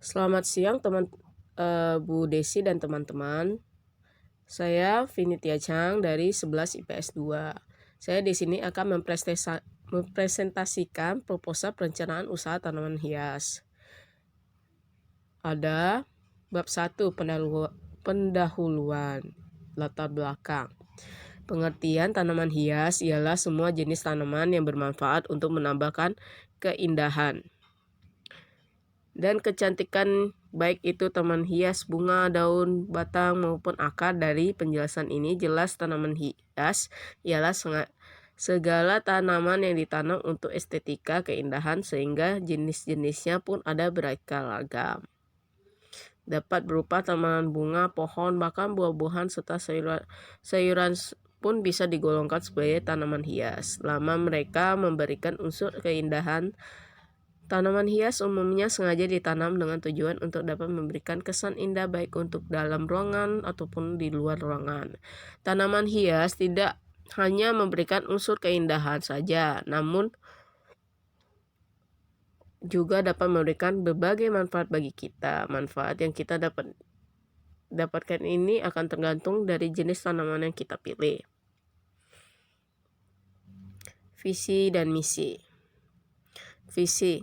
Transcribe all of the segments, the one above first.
Selamat siang Bu Desi dan teman-teman. Saya Vinitia Chang dari 11 IPS 2. Saya di sini akan mempresentasikan proposal perencanaan usaha tanaman hias. Ada bab 1 pendahuluan latar belakang. Pengertian tanaman hias ialah semua jenis tanaman yang bermanfaat untuk menambahkan keindahan dan kecantikan, baik itu tanaman hias, bunga, daun, batang, maupun akar. Dari penjelasan ini jelas tanaman hias ialah segala tanaman yang ditanam untuk estetika keindahan, sehingga jenis-jenisnya pun ada beraneka ragam. Dapat berupa tanaman bunga, pohon, bahkan buah-buahan serta sayuran pun bisa digolongkan sebagai tanaman hias, selama mereka memberikan unsur keindahan. Tanaman hias umumnya sengaja ditanam dengan tujuan untuk dapat memberikan kesan indah baik untuk dalam ruangan ataupun di luar ruangan. Tanaman hias tidak hanya memberikan unsur keindahan saja, namun juga dapat memberikan berbagai manfaat bagi kita. Manfaat yang kita dapatkan ini akan tergantung dari jenis tanaman yang kita pilih. Visi dan misi. Visi: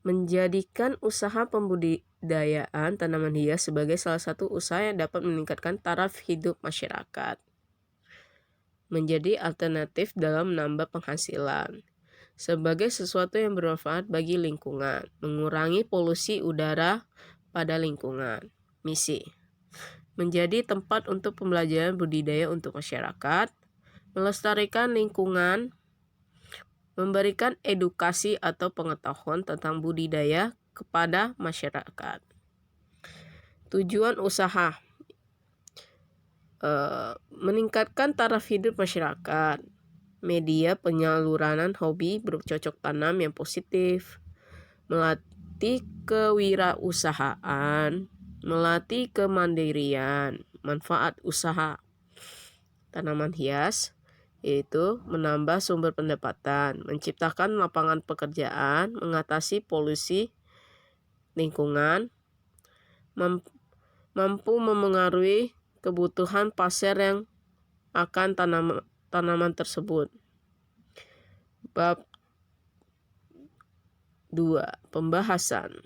menjadikan usaha pembudidayaan tanaman hias sebagai salah satu usaha yang dapat meningkatkan taraf hidup masyarakat, menjadi alternatif dalam menambah penghasilan, sebagai sesuatu yang bermanfaat bagi lingkungan, mengurangi polusi udara pada lingkungan. Misi: menjadi tempat untuk pembelajaran budidaya untuk masyarakat, melestarikan lingkungan, memberikan edukasi atau pengetahuan tentang budidaya kepada masyarakat. Tujuan usaha: meningkatkan taraf hidup masyarakat, media penyaluran hobi bercocok tanam yang positif, melatih kewirausahaan, melatih kemandirian. Manfaat usaha tanaman hias yaitu menambah sumber pendapatan, menciptakan lapangan pekerjaan, mengatasi polusi lingkungan, mampu memengaruhi kebutuhan pasar yang akan tanaman tersebut. Bab 2. Pembahasan.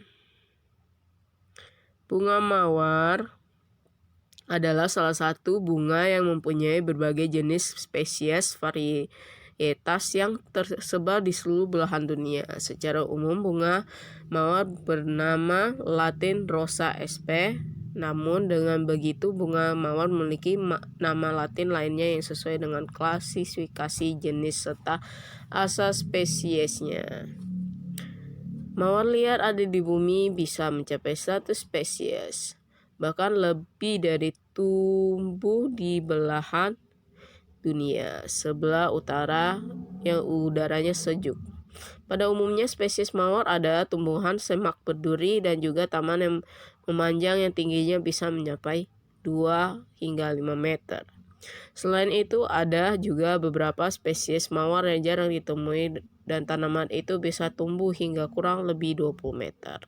Bunga mawar adalah salah satu bunga yang mempunyai berbagai jenis spesies varietas yang tersebar di seluruh belahan dunia. Secara umum, bunga mawar bernama Latin Rosa sp. Namun dengan begitu, bunga mawar memiliki nama Latin lainnya yang sesuai dengan klasifikasi jenis serta asal spesiesnya. Mawar liar ada di bumi bisa mencapai 100 spesies. Bahkan lebih dari tumbuh di belahan dunia sebelah utara yang udaranya sejuk. Pada umumnya spesies mawar ada tumbuhan semak berduri dan juga taman yang memanjang yang tingginya bisa mencapai 2 hingga 5 meter. Selain itu ada juga beberapa spesies mawar yang jarang ditemui dan tanaman itu bisa tumbuh hingga kurang lebih 20 meter.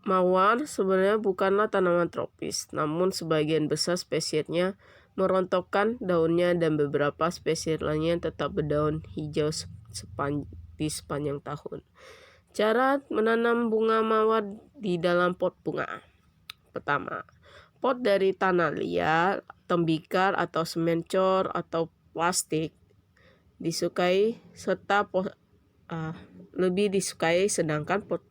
Mawar sebenarnya bukanlah tanaman tropis, namun sebagian besar spesiesnya merontokkan daunnya dan beberapa spesies lainnya tetap berdaun hijau di sepanjang tahun. Cara menanam bunga mawar di dalam pot bunga. Pertama, pot dari tanah liat, tembikar atau semen cor atau plastik disukai serta lebih disukai, sedangkan pot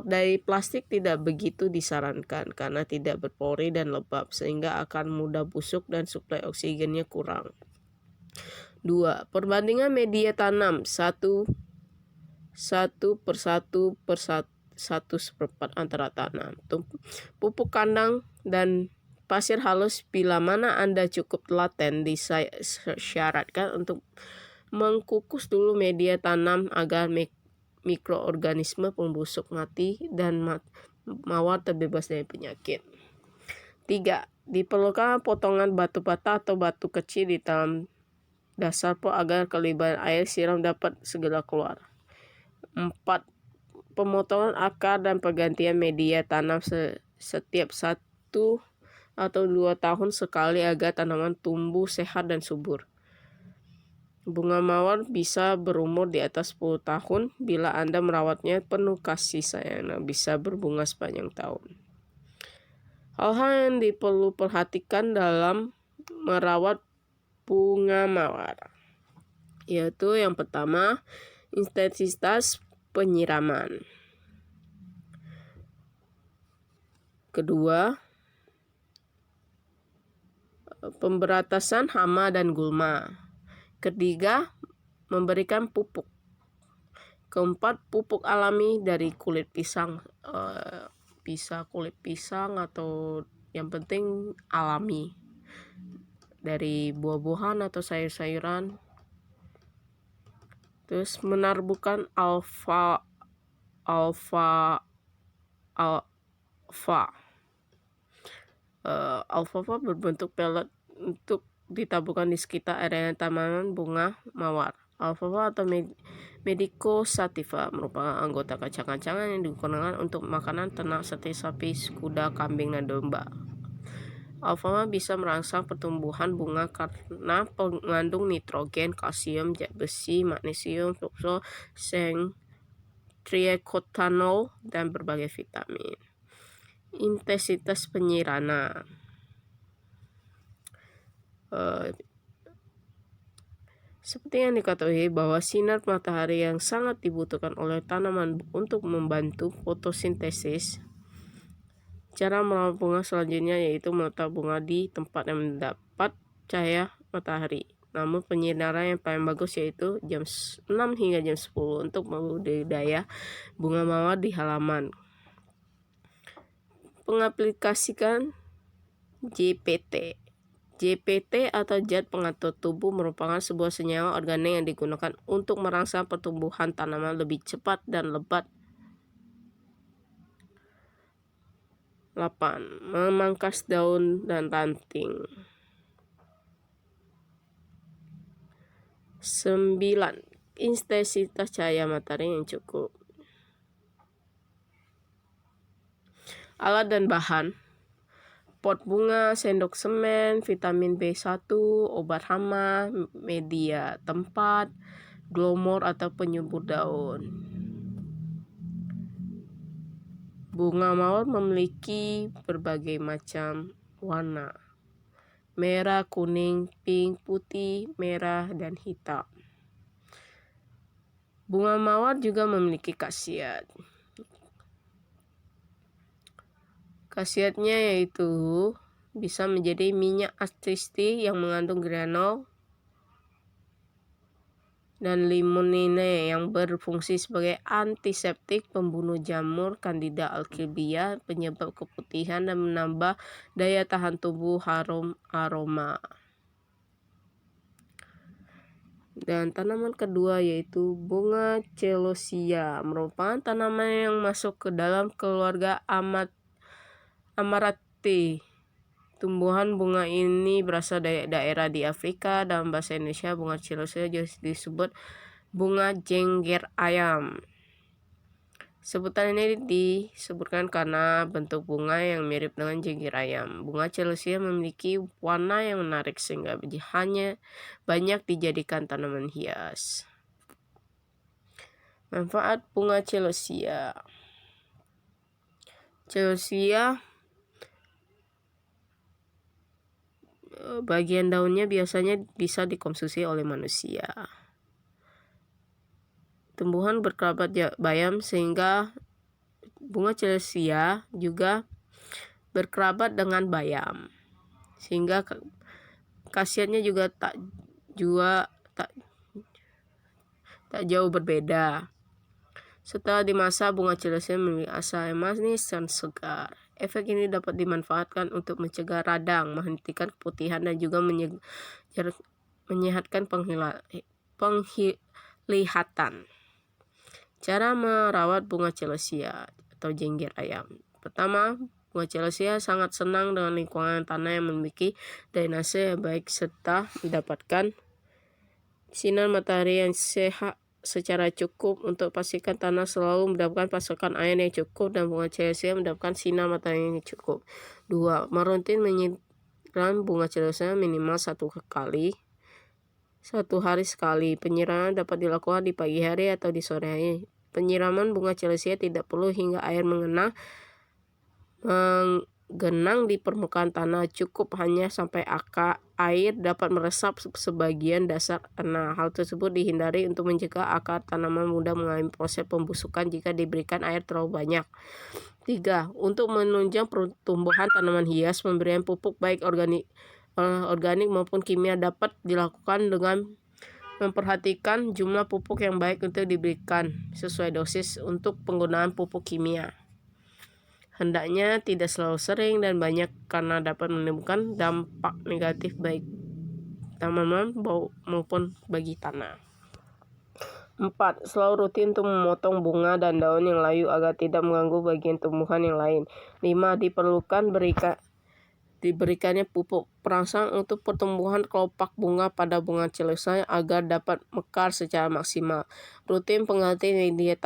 dari plastik tidak begitu disarankan karena tidak berpori dan lembab sehingga akan mudah busuk dan suplai oksigennya kurang. 2. Perbandingan media tanam 1/1/1/1 antara tanam, pupuk kandang dan pasir halus. Bila mana Anda cukup telaten, disyaratkan untuk mengkukus dulu media tanam agar mikroorganisme pembusuk mati dan mawar terbebas dari penyakit. 3. Diperlukan potongan batu bata atau batu kecil di dasar pot agar kelebihan air siram dapat segera keluar. 4. Pemotongan akar dan pergantian media tanam setiap 1 atau 2 tahun sekali agar tanaman tumbuh sehat dan subur. Bunga mawar bisa berumur di atas 10 tahun bila Anda merawatnya penuh kasih sayang dan bisa berbunga sepanjang tahun. Hal-hal yang perlu perhatikan dalam merawat bunga mawar, yaitu yang pertama, intensitas penyiraman. Kedua, pemberantasan hama dan gulma. Ketiga, memberikan pupuk. Keempat, pupuk alami dari kulit pisang. Bisa kulit pisang atau yang penting alami. Dari buah-buahan atau sayur-sayuran. Terus menarbukan alfalfa berbentuk pelet untuk ditaburkan di sekitar area tanaman bunga mawar. Alfalfa atau Medico sativa merupakan anggota kacang-kacangan yang digunakan untuk makanan ternak seperti sapi, kuda, kambing, dan domba. Alfalfa bisa merangsang pertumbuhan bunga karena mengandung nitrogen, kalsium, zat besi, magnesium, fosfor, seng, triakotanol, dan berbagai vitamin. Intensitas penyiraman. Seperti yang diketahui bahwa sinar matahari yang sangat dibutuhkan oleh tanaman untuk membantu fotosintesis. Cara merawat bunga selanjutnya yaitu meletak bunga di tempat yang mendapat cahaya matahari. Namun penyinaran yang paling bagus yaitu jam 6 hingga jam 10 untuk membudidaya bunga mawar di halaman. Pengaplikasikan JPT. JPT atau zat pengatur tubuh merupakan sebuah senyawa organik yang digunakan untuk merangsang pertumbuhan tanaman lebih cepat dan lebat. 8. Memangkas daun dan ranting. 9. Intensitas cahaya matahari yang cukup. Alat dan bahan: pot bunga, sendok semen, vitamin B1, obat hama, media tempat, glomor atau penyubur daun. Bunga mawar memiliki berbagai macam warna: merah, kuning, pink, putih, merah, dan hitam. Bunga mawar juga memiliki khasiat. Khasiatnya yaitu bisa menjadi minyak artistik yang mengandung granul dan limonene yang berfungsi sebagai antiseptik, pembunuh jamur, Candida albicans, penyebab keputihan, dan menambah daya tahan tubuh, harum aroma. Dan tanaman kedua yaitu bunga celosia, merupakan tanaman yang masuk ke dalam keluarga Amarante. Tumbuhan bunga ini berasal dari daerah di Afrika. Dalam bahasa Indonesia, bunga celosia disebut bunga jengger ayam. Sebutan ini disebutkan karena bentuk bunga yang mirip dengan jengger ayam. Bunga celosia memiliki warna yang menarik sehingga hanya banyak dijadikan tanaman hias. Manfaat bunga celosia. Celosia bagian daunnya biasanya bisa dikonsumsi oleh manusia. Tumbuhan berkerabat bayam sehingga bunga celosia juga berkerabat dengan bayam. Sehingga khasiatnya juga tak jauh berbeda. Setelah dimasak, bunga celosia memiliki rasa yang manis dan segar. Efek ini dapat dimanfaatkan untuk mencegah radang, menghentikan keputihan, dan juga menyehatkan penglihatan. Cara merawat bunga celosia atau jengger ayam. Pertama, bunga celosia sangat senang dengan lingkungan tanah yang memiliki drainase yang baik serta mendapatkan Sinar matahari yang sehat secara cukup untuk pastikan tanah selalu mendapatkan pasokan air yang cukup dan bunga celosia mendapatkan sinar matahari yang cukup. 2. Merutin menyiram bunga celosia minimal 1 hari sekali. Penyiraman dapat dilakukan di pagi hari atau di sore hari. Penyiraman bunga celosia tidak perlu hingga air menggenang di permukaan tanah, cukup hanya sampai air dapat meresap sebagian dasar tanah. Hal tersebut dihindari untuk mencegah akar tanaman mudah mengalami proses pembusukan jika diberikan air terlalu banyak. 3. Untuk menunjang pertumbuhan tanaman hias, pemberian pupuk baik organik maupun kimia dapat dilakukan dengan memperhatikan jumlah pupuk yang baik untuk diberikan sesuai dosis. Untuk penggunaan pupuk kimia, hendaknya tidak selalu sering dan banyak karena dapat menimbulkan dampak negatif baik tanaman maupun bagi tanah. 4. Selalu rutin untuk memotong bunga dan daun yang layu agar tidak mengganggu bagian tumbuhan yang lain. 5. Diperlukan diberikannya pupuk perangsang untuk pertumbuhan kelopak bunga pada bunga celosia agar dapat mekar secara maksimal. Rutin pengganti media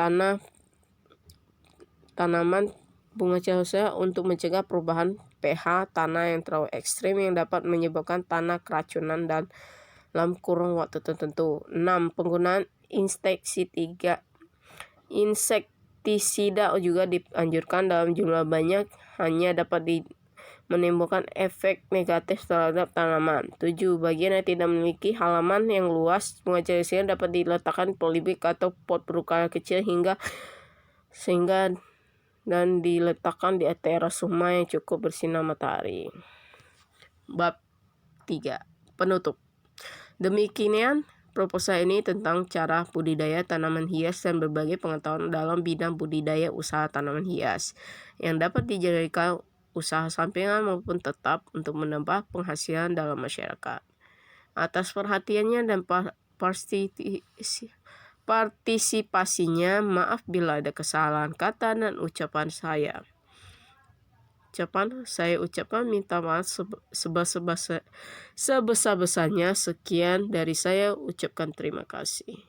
tanaman bunga celosia untuk mencegah perubahan pH tanah yang terlalu ekstrim yang dapat menyebabkan tanah keracunan dalam kurun waktu tertentu. 6. Penggunaan insektisida juga dianjurkan dalam jumlah banyak, hanya dapat menimbulkan efek negatif terhadap tanaman. 7. Bagian yang tidak memiliki halaman yang luas, bunga celosia dapat diletakkan di polybag atau pot berukuran kecil sehingga dan diletakkan di teras rumah yang cukup bersinar matahari. Bab 3. Penutup. Demikian proposal ini tentang cara budidaya tanaman hias dan berbagai pengetahuan dalam bidang budidaya usaha tanaman hias yang dapat dijadikan usaha sampingan maupun tetap untuk menambah penghasilan dalam masyarakat. Atas perhatiannya dan partisipasinya, maaf bila ada kesalahan kata dan ucapan saya. Saya ucapkan minta maaf sebesar-besarnya. Sekian dari saya, ucapkan terima kasih.